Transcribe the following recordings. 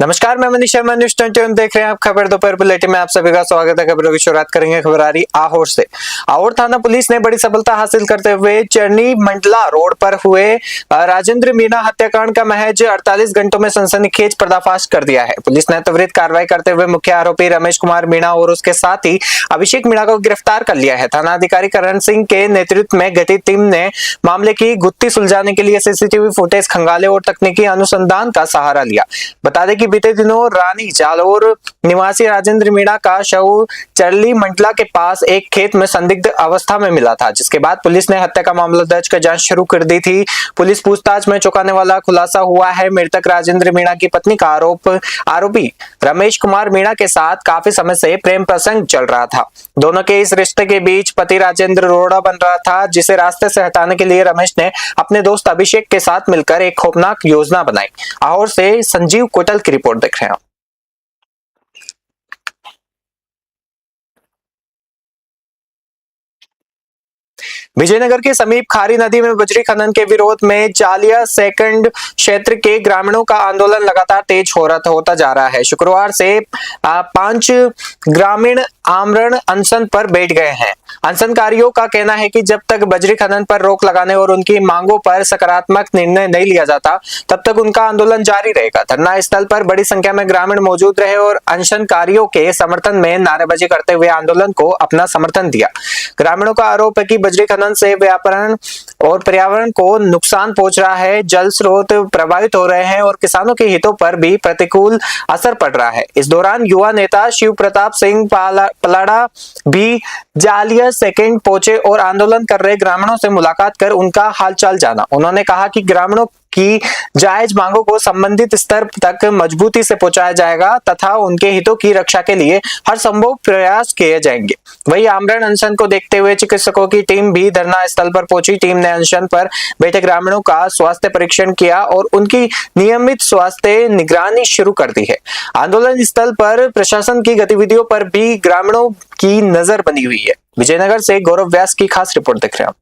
नमस्कार, मैं मनीष शर्मा, न्यूज़ 21 देख रहे हैं आप। खबर दोपहर बुलेटिन में आप सभी का स्वागत है। खबरों की शुरुआत करेंगे। खबर आ रही आहोर से। आहोर थाना पुलिस ने बड़ी सफलता हासिल करते हुए चरनी मंडला रोड पर हुए राजेंद्र मीणा हत्याकांड का महज 48 घंटों में सनसनीखेज पर्दाफाश कर दिया है। पुलिस ने त्वरित कार्रवाई करते हुए मुख्य आरोपी रमेश कुमार मीणा और उसके साथी अभिषेक मीणा को गिरफ्तार कर लिया है। थाना अधिकारी करण सिंह के नेतृत्व में गठित टीम ने मामले की गुत्थी सुलझाने के लिए सीसीटीवी फुटेज खंगाले और तकनीकी अनुसंधान का सहारा लिया। बता दें कि बीते दिनों रानी जालोर निवासी राजेंद्र मीणा का शव चरली मंडला के पास एक खेत में संदिग्ध अवस्था में मिला था, जिसके बाद पुलिस ने हत्या का मामला दर्ज कर जांच शुरू कर दी थी। पुलिस पूछताछ में चौंकाने वाला खुलासा हुआ है। मृतक राजेंद्र मीणा की पत्नी का आरोपी रमेश कुमार मीणा के साथ काफी समय से प्रेम प्रसंग चल रहा था। दोनों के इस रिश्ते के बीच पति राजेंद्र रोड़ा बन रहा था, जिसे रास्ते से हटाने के लिए रमेश ने अपने दोस्त अभिषेक के साथ मिलकर एक खौफनाक योजना बनाई। आहोर से संजीव कोटल की रिपोर्ट देख रहे हैं। विजयनगर के समीप खारी नदी में बजरी खनन के विरोध में जालिया सेकंड क्षेत्र के ग्रामीणों का आंदोलन लगातार तेज होता जा रहा है। शुक्रवार से 5 ग्रामीण आमरण अनशन पर बैठ गए हैं। अनशनकारियों का कहना है कि जब तक बजरी खनन पर रोक लगाने और उनकी मांगों पर सकारात्मक निर्णय नहीं लिया जाता, तब तक उनका आंदोलन जारी रहेगा। धरना स्थल पर बड़ी संख्या में ग्रामीण मौजूद रहे और अनशनकारियों के समर्थन में नारेबाजी करते हुए आंदोलन को अपना समर्थन दिया। ग्रामीणों का आरोप है कि बजरी खनन से व्यापारण और पर्यावरण को नुकसान पहुंच रहा है, जल स्रोत प्रभावित हो रहे हैं और किसानों के हितों पर भी प्रतिकूल असर पड़ रहा है। इस दौरान युवा नेता शिव प्रताप सिंह पलाड़ा भी जालिया सेकंड पहुंचे और आंदोलन कर रहे ग्रामीणों से मुलाकात कर उनका हालचाल जाना। उन्होंने कहा कि ग्रामीणों की जायज मांगों को संबंधित स्तर तक मजबूती से पहुंचाया जाएगा तथा उनके हितों की रक्षा के लिए हर संभव प्रयास किए जाएंगे। वहीं आमरण अनशन को देखते हुए चिकित्सकों की टीम भी धरना स्थल पर पहुंची। टीम ने अनशन पर बैठे ग्रामीणों का स्वास्थ्य परीक्षण किया और उनकी नियमित स्वास्थ्य निगरानी शुरू कर दी है। आंदोलन स्थल पर प्रशासन की गतिविधियों पर भी ग्रामीणों की नजर बनी हुई है। विजयनगर से गौरव व्यास की खास रिपोर्ट देख रहे हैं।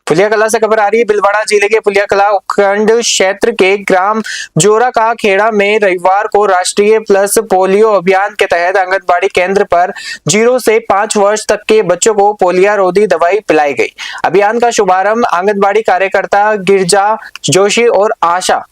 फुलियाकला से खबर आ रही है। भीलवाड़ा जिले के फुलियाकला उपखंड क्षेत्र के ग्राम जोरा का खेड़ा में रविवार को राष्ट्रीय प्लस पोलियो अभियान के तहत आंगनबाड़ी केंद्र पर 0 से 5 वर्ष तक के बच्चों को पोलियो रोधी दवाई पिलाई गई। अभियान का शुभारंभ आंगनबाड़ी कार्यकर्ता गिरजा जोशी और आशा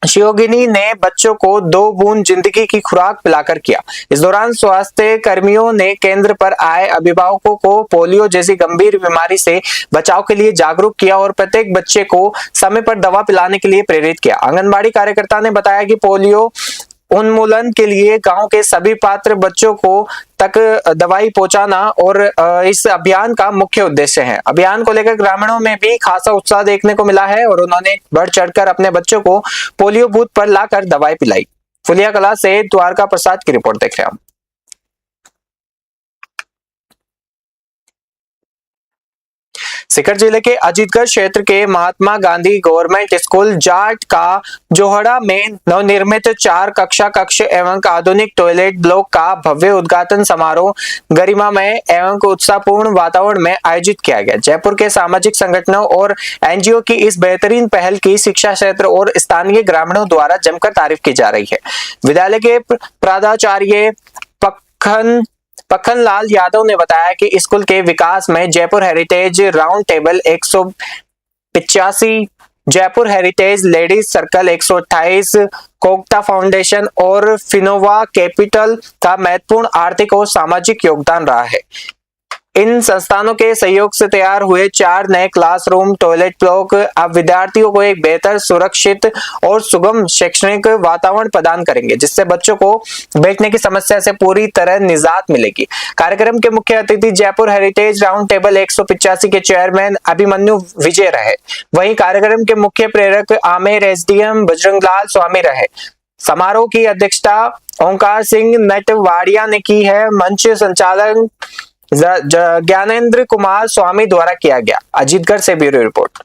शियोगिनी ने बच्चों को 2 बूंद जिंदगी की खुराक पिलाकर किया। इस दौरान स्वास्थ्य कर्मियों ने केंद्र पर आए अभिभावकों को पोलियो जैसी गंभीर बीमारी से बचाव के लिए जागरूक किया और प्रत्येक बच्चे को समय पर दवा पिलाने के लिए प्रेरित किया। आंगनबाड़ी कार्यकर्ता ने बताया कि पोलियो उन्मूलन के लिए गांव के सभी पात्र बच्चों को तक दवाई पहुंचाना और इस अभियान का मुख्य उद्देश्य है। अभियान को लेकर ग्रामीणों में भी खासा उत्साह देखने को मिला है और उन्होंने बढ़ चढ़कर अपने बच्चों को पोलियो बूथ पर लाकर दवाई पिलाई। फुलियाकला से द्वारका प्रसाद की रिपोर्ट देख रहे हैं। सीकर जिले के अजीतगढ़ क्षेत्र के महात्मा गांधी गवर्नमेंट स्कूल जाट का जोहड़ा में नवनिर्मित 4 कक्षा कक्ष एवं आधुनिक टॉयलेट ब्लॉक का भव्य उद्घाटन समारोह गरिमामय एवं उत्साहपूर्ण वातावरण में आयोजित किया गया। जयपुर के सामाजिक संगठनों और एनजीओ की इस बेहतरीन पहल की शिक्षा क्षेत्र और स्थानीय ग्रामीणों द्वारा जमकर तारीफ की जा रही है। विद्यालय के प्राचार्य पखन लाल यादव ने बताया कि स्कूल के विकास में Jaipur heritage round table 185, Jaipur heritage ladies circle 128, Kokta foundation और फिनोवा कैपिटल का महत्वपूर्ण आर्थिक और सामाजिक योगदान रहा है। इन संस्थानों के सहयोग से तैयार हुए 4 नए क्लासरूम टॉयलेट ब्लॉक अब विद्यार्थियों को एक बेहतर, सुरक्षित और सुगम शैक्षणिक वातावरण प्रदान करेंगे, जिससे बच्चों को बैठने की समस्या से पूरी तरह निजात मिलेगी। कार्यक्रम के मुख्य अतिथि जयपुर हेरिटेज राउंड टेबल 185 के चेयरमैन अभिमन्यु विजय रहे। वहीं कार्यक्रम के मुख्य प्रेरक आमेर एसडीएम बजरंगलाल स्वामी रहे। समारोह की अध्यक्षता ओंकार सिंह नटवाड़िया ने की है। मंच संचालन ज्ञानेंद्र कुमार स्वामी द्वारा किया गया। अजीतगढ़ से ब्यूरो रिपोर्ट।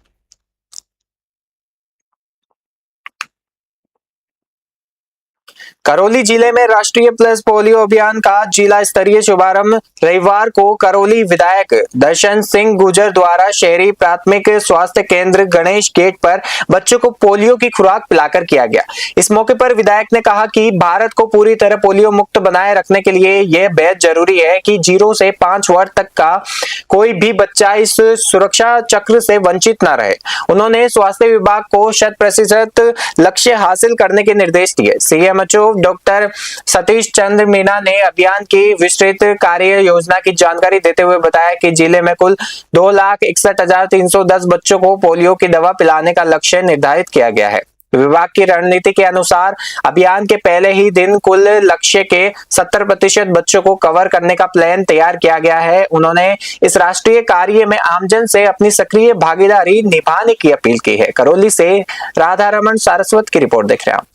करौली जिले में राष्ट्रीय प्लस पोलियो अभियान का जिला स्तरीय शुभारंभ रविवार को करौली विधायक दर्शन सिंह गुर्जर द्वारा शहरी प्राथमिक स्वास्थ्य केंद्र गणेश गेट पर बच्चों को पोलियो की खुराक पिलाकर किया गया। इस मौके पर विधायक ने कहा कि भारत को पूरी तरह पोलियो मुक्त बनाए रखने के लिए यह बेहद जरूरी है कि 0 से 5 वर्ष तक का कोई भी बच्चा इस सुरक्षा चक्र से वंचित न रहे। उन्होंने स्वास्थ्य विभाग को 100% लक्ष्य हासिल करने के निर्देश दिए। सीएमएचओ डॉक्टर सतीश चंद्र मीना ने अभियान की विस्तृत कार्य योजना की जानकारी देते हुए बताया कि जिले में कुल 2,61,310 बच्चों को पोलियो की दवा पिलाने का लक्ष्य निर्धारित किया गया है। विभाग की रणनीति के अनुसार अभियान के पहले ही दिन कुल लक्ष्य के 70% बच्चों को कवर करने का प्लान तैयार किया गया है। उन्होंने इस राष्ट्रीय कार्य में आमजन से अपनी सक्रिय भागीदारी निभाने की अपील की है। करौली से राधा रमन सारस्वत की रिपोर्ट देख रहे हैं।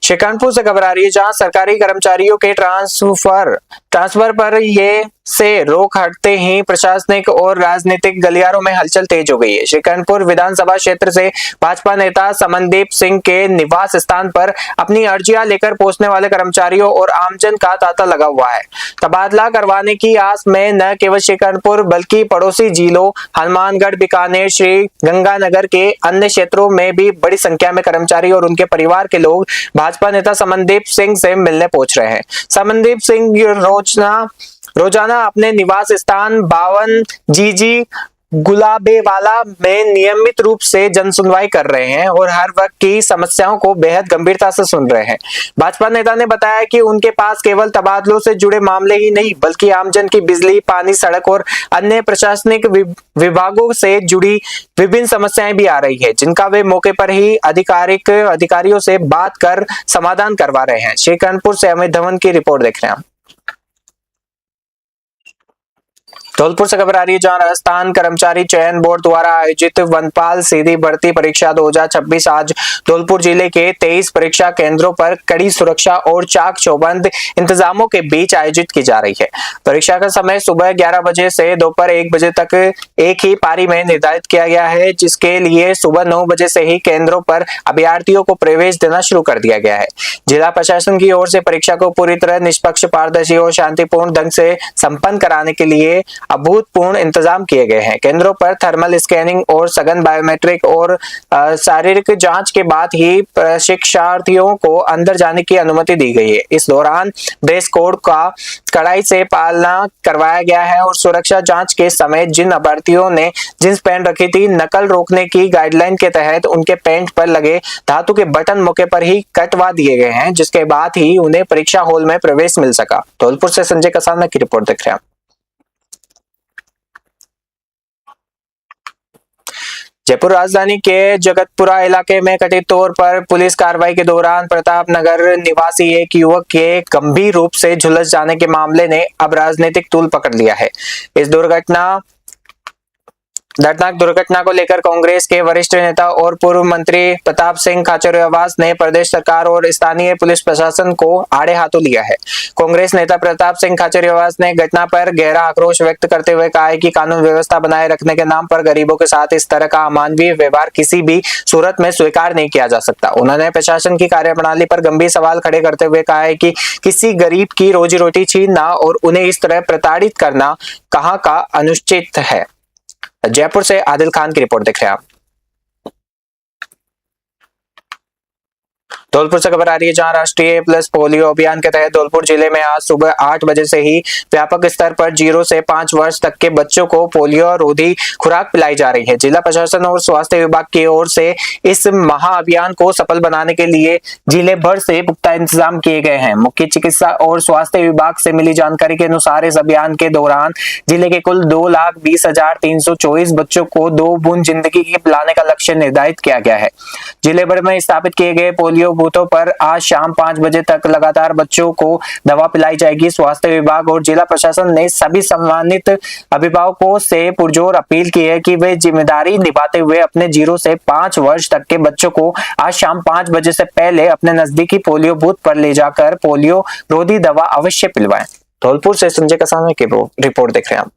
शिकानपुर से खबर आ रही है, जहां सरकारी कर्मचारियों के ट्रांसफर पर ये से रोक हटते ही प्रशासनिक और राजनीतिक गलियारों में हलचल तेज हो गई है। शिकानपुर विधानसभा क्षेत्र से भाजपा नेता समनदीप सिंह के निवास स्थान पर अपनी अर्जियां लेकर पहुंचने वाले कर्मचारियों और आमजन का तांता लगा हुआ है। तबादला करवाने की आस में न केवल शिकानपुर बल्कि पड़ोसी जिलों हनुमानगढ़, बीकानेर, श्री गंगानगर के अन्य क्षेत्रों में भी बड़ी संख्या में कर्मचारी और उनके परिवार के लोग भाजपा नेता समनदीप सिंह से मिलने पहुंच रहे हैं। समनदीप सिंह रोजाना अपने निवास स्थान 52 जीजी गुलाबेवाला में नियमित रूप से जनसुनवाई कर रहे हैं और हर वक्त की समस्याओं को बेहद गंभीरता से सुन रहे हैं। भाजपा नेता ने बताया कि उनके पास केवल तबादलों से जुड़े मामले ही नहीं बल्कि आमजन की बिजली, पानी, सड़क और अन्य प्रशासनिक विभागों से जुड़ी विभिन्न समस्याएं भी आ रही है, जिनका वे मौके पर ही अधिकारियों से बात कर समाधान करवा रहे हैं। श्रीकानपुर से अमित धवन की रिपोर्ट देख रहे हैं। धौलपुर से खबर आ रही है, जहां राजस्थान कर्मचारी चयन बोर्ड द्वारा आयोजित वनपाल सीधी भर्ती परीक्षा 2026 आज धौलपुर जिले के 23 परीक्षा केंद्रों पर कड़ी सुरक्षा और चाक चौबंद इंतजामों के बीच आयोजित की जा रही है। परीक्षा का समय सुबह 11 बजे से दोपहर 1 बजे तक एक ही पारी में निर्धारित किया गया है, जिसके लिए सुबह 9 बजे से ही केंद्रों पर अभ्यर्थियों को प्रवेश देना शुरू कर दिया गया है। जिला प्रशासन की ओर से परीक्षा को पूरी तरह निष्पक्ष, पारदर्शी और शांतिपूर्ण ढंग से संपन्न कराने के लिए अभूतपूर्व इंतजाम किए गए हैं। केंद्रों पर थर्मल स्कैनिंग और सघन बायोमेट्रिक और शारीरिक जांच के बाद ही प्रशिक्षार्थियों को अंदर जाने की अनुमति दी गई है। इस दौरान ड्रेस कोड का कड़ाई से पालना करवाया गया है और सुरक्षा जांच के समय जिन अभ्यर्थियों ने जींस पहन रखी थी, नकल रोकने की गाइडलाइन के तहत उनके पैंट पर लगे धातु के बटन मौके पर ही कटवा दिए गए हैं, जिसके बाद ही उन्हें परीक्षा हॉल में प्रवेश मिल सका। धौलपुर से संजय कसाना की रिपोर्ट देख रहे हैं। जयपुर राजधानी के जगतपुरा इलाके में कथित तौर पर पुलिस कार्रवाई के दौरान प्रताप नगर निवासी एक युवक के गंभीर रूप से झुलस जाने के मामले ने अब राजनीतिक तूल पकड़ लिया है। इस दर्दनाक दुर्घटना को लेकर कांग्रेस के वरिष्ठ नेता और पूर्व मंत्री प्रताप सिंह खाचरियावास ने प्रदेश सरकार और स्थानीय पुलिस प्रशासन को आड़े हाथों लिया है। कांग्रेस नेता प्रताप सिंह खाचरियावास ने घटना पर गहरा आक्रोश व्यक्त करते हुए कहा है कि कानून व्यवस्था बनाए रखने के नाम पर गरीबों के साथ इस तरह का अमानवीय व्यवहार किसी भी सूरत में स्वीकार नहीं किया जा सकता। उन्होंने प्रशासन की कार्यप्रणाली पर गंभीर सवाल खड़े करते हुए कहा है कि किसी गरीब की रोजी रोटी छीनना और उन्हें इस तरह प्रताड़ित करना कहां का अनुचित है। जयपुर से आदिल खान की रिपोर्ट देख रहे हैं आप। धौलपुर से खबर आ रही है, जहां राष्ट्रीय प्लस पोलियो अभियान के तहत धौलपुर जिले में आज सुबह 8 बजे से ही व्यापक स्तर पर 0 से 5 वर्ष तक के बच्चों को पोलियो रोधी खुराक पिलाई जा रही है। जिला प्रशासन और स्वास्थ्य विभाग की ओर से इस महाअभियान को सफल बनाने के लिए जिले भर से पुख्ता इंतजाम किए गए हैं। मुख्य चिकित्सा और स्वास्थ्य विभाग से मिली जानकारी के अनुसार इस अभियान के दौरान जिले के कुल 2,20,324 बच्चों को 2 बूंद जिंदगी की पिलाने का लक्ष्य निर्धारित किया गया है। जिले भर में स्थापित किए गए पोलियो बूथों पर आज शाम 5 बजे तक लगातार बच्चों को दवा पिलाई जाएगी। स्वास्थ्य विभाग और जिला प्रशासन ने सभी सम्मानित अभिभावकों से पुरजोर अपील की है कि वे जिम्मेदारी निभाते हुए अपने 0 से 5 वर्ष तक के बच्चों को आज शाम 5 बजे से पहले अपने नजदीकी पोलियो बूथ पर ले जाकर पोलियो रोधी दवा अवश्य पिलवाएं। धौलपुर से संजय कसाना की रिपोर्ट देख रहे हैं आप।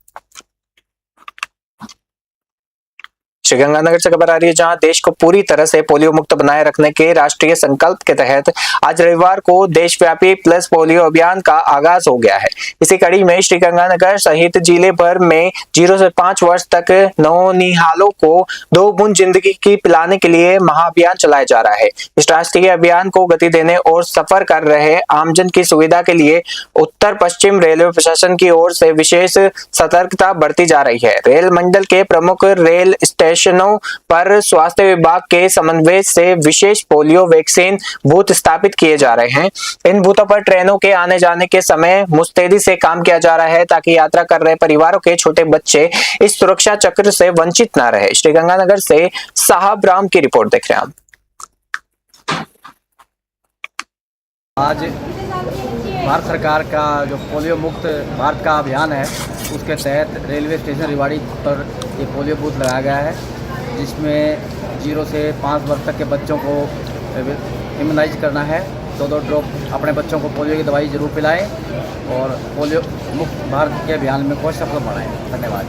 श्रीगंगानगर से खबर आ रही है, जहां देश को पूरी तरह से पोलियो मुक्त बनाए रखने के राष्ट्रीय संकल्प के तहत आज रविवार को देशव्यापी प्लस पोलियो अभियान का आगाज हो गया है। इसी कड़ी में श्रीगंगानगर सहित जिले भर में 0 से 5 वर्ष तक नौनिहालों को 2 बूंद जिंदगी की पिलाने के लिए महाअभियान चलाया जा रहा है। इस राष्ट्रीय अभियान को गति देने और सफर कर रहे आमजन की सुविधा के लिए उत्तर पश्चिम रेलवे प्रशासन की ओर से विशेष सतर्कता बरती जा रही है। रेल मंडल के प्रमुख रेल स्टेशनों पर स्वास्थ्य विभाग के समन्वय से विशेष पोलियो वैक्सीन बूथ स्थापित किए जा रहे हैं। इन बूथों पर ट्रेनों के आने जाने के समय मुस्तैदी से काम किया जा रहा है, ताकि यात्रा कर रहे परिवारों के छोटे बच्चे इस सुरक्षा चक्र से वंचित न रहे। श्रीगंगानगर से साहब राम की रिपोर्ट देख रहे हैं आप। आज भारत सरकार का जो पोलियो मुक्त भारत का अभियान है, उसके तहत रेलवे स्टेशन रिवाड़ी पर ये पोलियो बूथ लगाया गया है, जिसमें 0 से 5 वर्ष तक के बच्चों को इम्यूनाइज करना है। 2 ड्रॉप अपने बच्चों को पोलियो की दवाई जरूर पिलाएं और पोलियो मुक्त भारत के अभियान में कोई सफल बनाएं। धन्यवाद।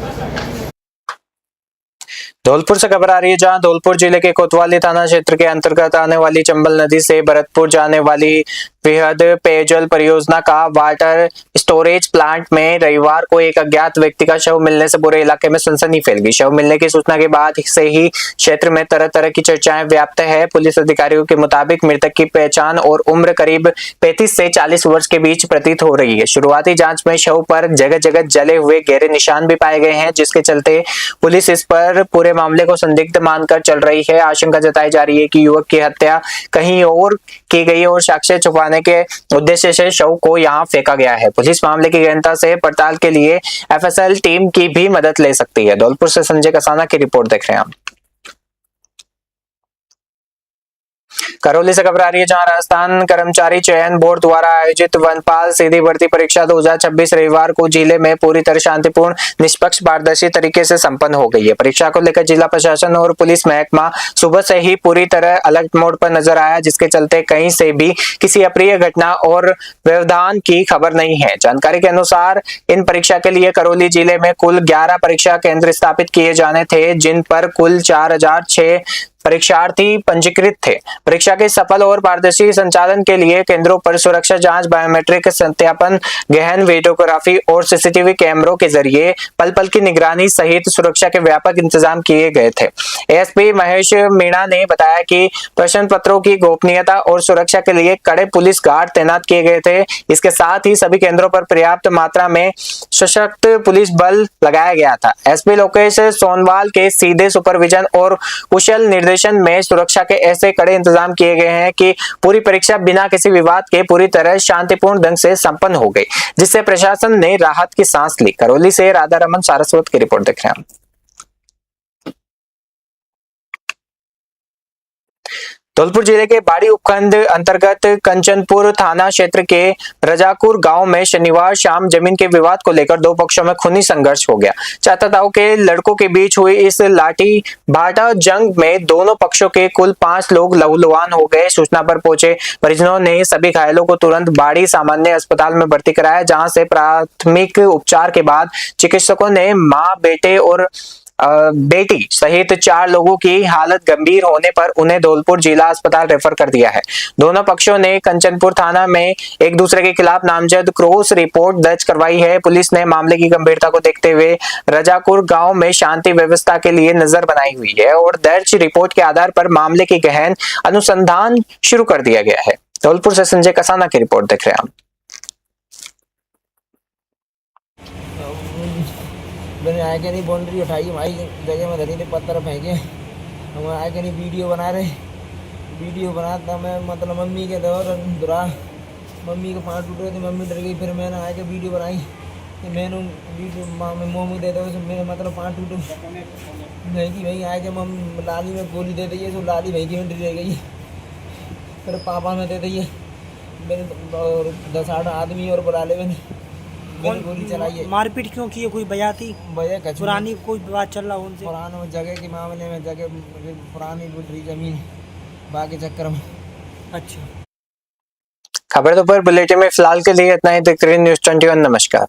धौलपुर से खबर आ रही है, जहां धौलपुर जिले के कोतवाली थाना क्षेत्र के अंतर्गत आने वाली चंबल नदी से भरतपुर जाने वाली वृहद पेयजल परियोजना का वाटर स्टोरेज प्लांट में रविवार को एक अज्ञात व्यक्ति का शव मिलने से पूरे इलाके में सनसनी फैल गई। शव मिलने की सूचना के बाद से ही क्षेत्र में तरह तरह की चर्चाएं व्याप्त है। पुलिस अधिकारियों के मुताबिक मृतक की पहचान और उम्र करीब 35 से 40 वर्ष के बीच प्रतीत हो रही है। शुरुआती जांच में शव पर जगह जगह जले हुए गहरे निशान भी पाए गए हैं, जिसके चलते पुलिस इस पर पूरे मामले को संदिग्ध मानकर चल रही है। आशंका जताई जा रही है कि युवक की हत्या कहीं और की गई और साक्ष्य छुपाने के उद्देश्य से शव को यहां फेंका गया है। पुलिस मामले की गहनता से पड़ताल के लिए एफएसएल टीम की भी मदद ले सकती है। धौलपुर से संजय कसाना की रिपोर्ट देख रहे हैं आप। करौली से खबर आ रही है, जहां राजस्थान कर्मचारी चयन बोर्ड द्वारा आयोजित वनपाल सीधी भर्ती परीक्षा 2026 रविवार को जिले में पूरी तरह शांतिपूर्ण, निष्पक्ष, पारदर्शी तरीके से संपन्न हो गई है। परीक्षा को लेकर जिला प्रशासन और पुलिस महकमा सुबह से ही पूरी तरह अलर्ट मोड पर नजर आया, जिसके चलते कहीं से भी किसी अप्रिय घटना और व्यवधान की खबर नहीं है। जानकारी के अनुसार इन परीक्षा के लिए करौली जिले में कुल 11 परीक्षा केंद्र स्थापित किए जाने थे, जिन पर कुल 4006 परीक्षार्थी पंजीकृत थे। परीक्षा के सफल और पारदर्शी संचालन के लिए केंद्रों पर सुरक्षा जांच, बायोमेट्रिक सत्यापन, गहन वीडियोग्राफी और सीसीटीवी कैमरों के जरिए पल पल की निगरानी सहित सुरक्षा के व्यापक इंतजाम किए गए थे। एएसपी महेश मीणा ने बताया कि प्रश्न पत्रों की गोपनीयता और सुरक्षा के लिए कड़े पुलिस गार्ड तैनात किए गए थे। इसके साथ ही सभी केंद्रों पर पर्याप्त मात्रा में सशक्त पुलिस बल लगाया गया था। एसपी लोकेश सोनवाल के सीधे सुपरविजन और कुशल निर्देशन में सुरक्षा के ऐसे कड़े इंतजाम किए गए हैं कि पूरी परीक्षा बिना किसी विवाद के पूरी तरह शांतिपूर्ण ढंग से संपन्न हो गई, जिससे प्रशासन ने राहत की सांस ली। करौली से राधा रमन सारस्वत की रिपोर्ट देख रहे हैं। धौलपुर जिले के बाड़ी उपखंड अंतर्गत कंचनपुर थाना क्षेत्र के रजाकुर गांव में शनिवार शाम जमीन के विवाद को लेकर 2 पक्षों में खूनी संघर्ष हो गया। चाचाताओं के लड़कों के बीच हुई इस लाठी भाटा जंग में दोनों पक्षों के कुल 5 लोग लहूलुहान हो गए। सूचना पर पहुंचे परिजनों ने सभी घायलों को तुरंत बाड़ी सामान्य अस्पताल में भर्ती कराया, जहां से प्राथमिक उपचार के बाद चिकित्सकों ने मां, बेटे और बेटी सहित 4 लोगों की हालत गंभीर होने पर उन्हें धौलपुर जिला अस्पताल रेफर कर दिया है। दोनों पक्षों ने कंचनपुर थाना में एक दूसरे के खिलाफ नामजद क्रॉस रिपोर्ट दर्ज करवाई है। पुलिस ने मामले की गंभीरता को देखते हुए रजाकुर गांव में शांति व्यवस्था के लिए नजर बनाई हुई है और दर्ज रिपोर्ट के आधार पर मामले की गहन अनुसंधान शुरू कर दिया गया है। धौलपुर से संजय कसाना की रिपोर्ट देख रहे हैं आप। मैंने आए के नहीं बाउंड्री उठाई, हमारी जगह में धरी थे पत्थर फेंके, हम आए के नहीं वीडियो बना रहे। वीडियो बनाता मैं मतलब मम्मी के दौर दुरा मम्मी के पाँव टूट रहे थे, मम्मी डर गई। फिर मैंने आए के वीडियो बनाई, मैंने वीडियो मोमू दे दो, मेरे मतलब पाँव टूटे भाई की भाई आए के मम लाली में गोली दे दी है, तो लाली भाई की में रह गई। फिर पापा में दे दी है, मेरे 10-8 आदमी और बुला ले मैंने गोली चलाई है। मारपीट क्यों की है? कोई वजह थी? वजह पुरानी कोई बात चल रहा हो उनसे? पुराने जगह के मामले में, जगह पुरानी गुजरी जमीन बाकी चक्कर में। अच्छा, खबर दोपहर बुलेटिन में फिलहाल के लिए इतना ही। देखते रहिए न्यूज़ 21। नमस्कार।